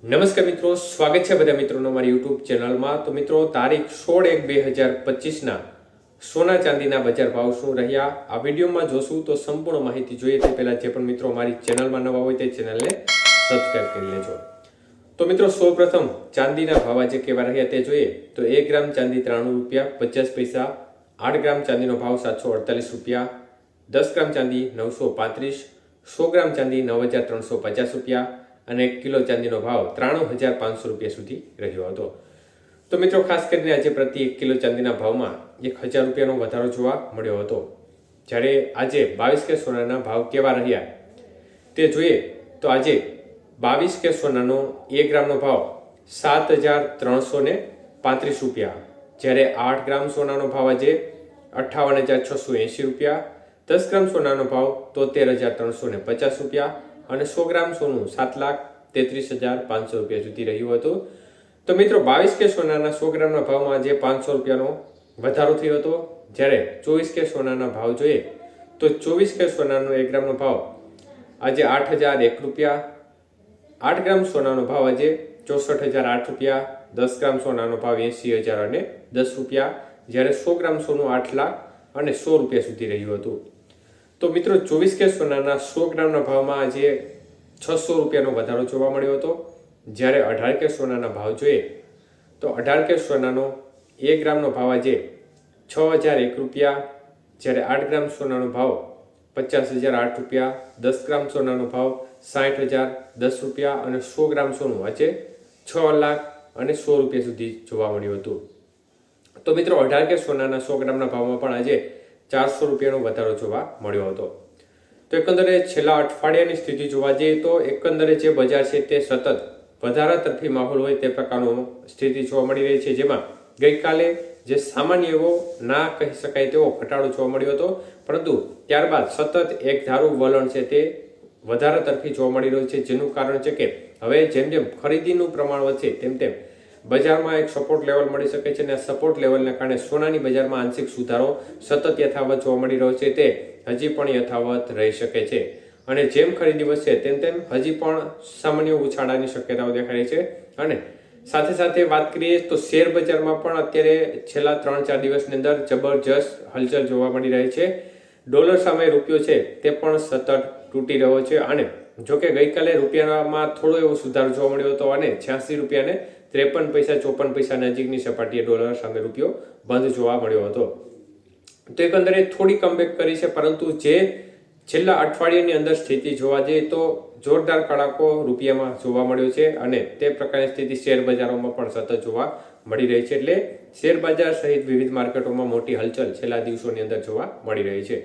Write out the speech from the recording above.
નમસ્કાર મિત્રો, સ્વાગત છે બધા મિત્રોનો મારી યુટ્યુબ ચેનલમાં। તો મિત્રો, તારીખ 16/1/2025 સોના ચાંદીના બજાર ભાવ શું રહ્યા આ વિડીયોમાં જોશું। તો સંપૂર્ણ માહિતી જોઈએ તે પહેલા જે પણ મિત્રો મારી ચેનલમાં નવા હોય તે ચેનલને સબસ્ક્રાઇબ કરી લેજો। તો મિત્રો, સૌપ્રથમ ચાંદીના ભાવ આજે કેવા રહ્યા તે જોઈએ તો 1 ગ્રામ ચાંદી 93 રૂપિયા 50 પૈસા, 8 ગ્રામ ચાંદીનો ભાવ 748 રૂપિયા, 10 ગ્રામ ચાંદી 935, 100 ગ્રામ ચાંદી 9350 રૂપિયા અને 1 કિલો ચાંદીનો ભાવ 93500 રૂપિયા સુધી રહ્યો હતો। તો મિત્રો, ખાસ કરીને આજે પ્રતિ 1 કિલો ચાંદીના ભાવમાં 1000 રૂપિયાનો વધારો જોવા મળ્યો હતો। જ્યારે આજે 22 કે સોનાના ભાવ કેવા રહ્યા તે જોઈએ તો આજે 22 કે સોનાનો 1 ગ્રામનો ભાવ 7335 રૂપિયા, જ્યારે 8 ગ્રામ સોનાનો ભાવ આજે 58680 રૂપિયા, 10 ગ્રામ સોનાનો ભાવ 73350 રૂપિયા અને 100 ગ્રામ સોનું 7,33,500 રૂપિયા સુધી રહ્યું હતું। તો મિત્રો, 22 કે સોનાના 100 ગ્રામના ભાવમાં આજે 500 રૂપિયાનો વધારો થયો હતો। જ્યારે 24 કે સોનાના ભાવ જોઈએ તો 24 કે સોનાનો 1 ગ્રામનો ભાવ આજે 8001 રૂપિયા, 8 ગ્રામ સોનાનો ભાવ આજે 64008 રૂપિયા, 10 ગ્રામ સોનાનો ભાવ 80010 રૂપિયા, જ્યારે 100 ગ્રામ સોનું 8,100 રૂપિયા સુધી રહ્યું હતું। તો મિત્રો, 24 કે સોનાના 100 ગ્રામના ભાવમાં આજે 600 રૂપિયાનો વધારો જોવા મળ્યો હતો। જ્યારે 18 કે સોનાના ભાવ જોઈએ તો 18 કે સોનાનો 1 ગ્રામનો ભાવ આજે 6001 રૂપિયા, જ્યારે 8 ગ્રામ સોનાનો ભાવ 50008 રૂપિયા, 10 ગ્રામ સોનાનો ભાવ 60010 રૂપિયા અને 100 ગ્રામ સોનું આજે 6,100 રૂપિયા સુધી જોવા મળ્યું હતું। તો મિત્રો, 18 કે સોનાના 100 ગ્રામના ભાવમાં પણ આજે 400 રૂપિયાનો વધારો જોવા મળ્યો હતો। તો એકંદરે છેલ્લા અઠવાડિયાની સ્થિતિ જોવા જઈએ તો એકંદરે જે બજાર છે તે સતત વધારા તરફી માહોલ હોય તે પ્રકારનો સ્થિતિ જોવા મળી રહી છે, જેમાં ગઈકાલે જે સામાન્ય એવો ના કહી શકાય તેવો ઘટાડો જોવા મળ્યો હતો, પરંતુ ત્યારબાદ સતત એક ધારું વલણ છે તે વધારા તરફી જોવા મળી રહ્યું છે, જેનું કારણ છે કે હવે જેમ જેમ ખરીદીનું પ્રમાણ વધશે તેમ તેમ બજારમાં એક સપોર્ટ લેવલ મળી શકે છે અને આ સપોર્ટ લેવલના કારણે સોનાની બજારમાં આંશિક સુધારો સતત યથાવત જોવા મળી રહ્યો છે તે હજી પણ યથાવત રહી શકે છે અને જેમ ખરીદી વધશે તેમ તેમ હજી પણ સામાન્ય ઉછાળાની શક્યતાઓ દેખાય છે। અને સાથે સાથે વાત કરીએ તો શેર બજારમાં પણ અત્યારે છેલ્લા 3-4 દિવસની અંદર જબરજસ્ત હલચલ જોવા મળી રહી છે। ડોલર સામે રૂપિયો છે તે પણ સતત તૂટી રહ્યો છે અને જોકે ગઈકાલે રૂપિયામાં થોડો એવો સુધારો જોવા મળ્યો હતો અને 86 રૂપિયાને 53 પૈસા 54 પૈસા નજીકની સપાટીએ ડોલર સામે રૂપિયો બંધ જોવા મળ્યો હતો। તો એકંદરે થોડી કમબેક કરી છે, પરંતુ જે છેલ્લા અઠવાડિયાની અંદર સ્થિતિ જોવા જઈએ તો જોરદાર કડાકો રૂપિયામાં જોવા મળ્યો છે અને તે પ્રકારની સ્થિતિ શેર બજારોમાં પણ સતત જોવા મળી રહી છે। એટલે શેર બજાર સહિત વિવિધ માર્કેટોમાં મોટી હલચલ છેલ્લા દિવસોની અંદર જોવા મળી રહી છે।